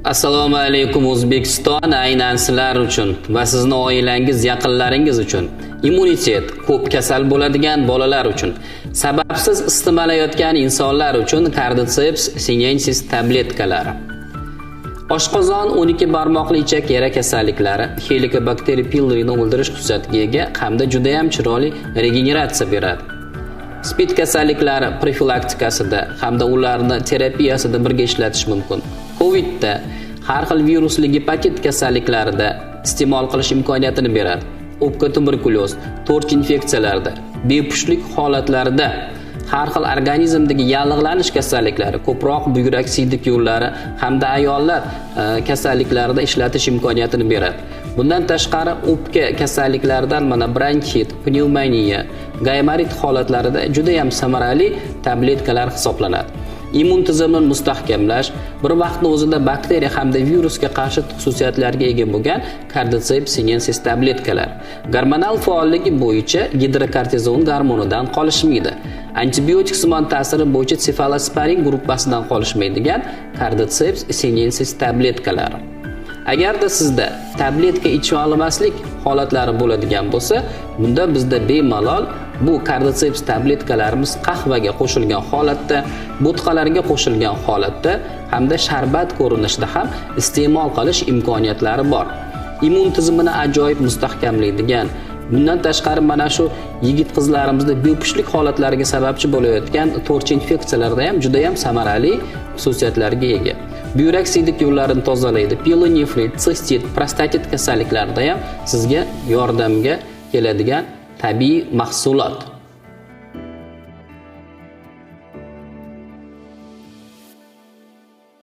Assalomu alaykum O'zbekiston, aynan sizlar uchun va sizning oilangiz, yaqinlaringiz uchun. Immunitet ko'p kasal bo'ladigan bolalar uchun, sababsiz istimalayotgan insonlar uchun Cordyceps sinensis tabletkalari. Oshqozon 12 barmoqli ichak yara kasalliklari Helicobacter pylori'ni o'ldirish xususiyatiga ega hamda juda ham chiroyli regeneratsiya beradi. Spid kasalliklari profilaktikasida hamda ularni terapiyasida birga ishlatish mumkin. Covidda har xil virusli gepatit kasalliklarida iste'mol qilish imkoniyatini beradi. O'pka tuberkulyoz, to'rch infeksiyalarda, bepushtlik holatlarida, har xil organizmdagi yallig'lanish kasalliklari, ko'proq buyrak siydik yo'llari hamda ayollar kasalliklarida ishlatish imkoniyatini beradi. Bundan tashqari o'pka kasalliklaridan mana bronxit, pnevmoniya, gaymarit holatlarida juda ham samarali tabletkalar hisoblanadi. Immun tizimini mustahkamlash, bir vaqtning o'zida bakteriya hamda virusga qarshi xususiyatlarga ega bo'lgan Cordyceps sinensis tabletkalar gormonal faolligi bo'yicha gidrokortizon gormonidan qolishmaydi. Antibiotiksimon ta'siri bo'yicha cefalosporin gruppasidan qolishmaydigan Cordyceps sinensis tabletkalar. Agarda sizda tabletka ichib olmaslik holatlari bo'ladigan bo'lsa, bunda bizda bemalol bu Cordyceps tabletkalarimiz qahvaga qo'shilgan holatda, bo'tqalarga qo'shilgan holatda hamda sharbat ko'rinishida ham iste'mol qilish imkoniyatlari bor. Immun tizimini ajoyib mustahkamlaydigan, bundan tashqari mana shu yigit qizlarimizda bepushtlik holatlariga sababchi bo'layotgan to'rch infeksiyalarda ham juda ham samarali xususiyatlarga ega. Buyrak siydik yo'llarini tozalaydi. Pyelonefrit, sistit, prostatit kasalliklarida ham sizga yordamga keladigan tabiiy mahsulot.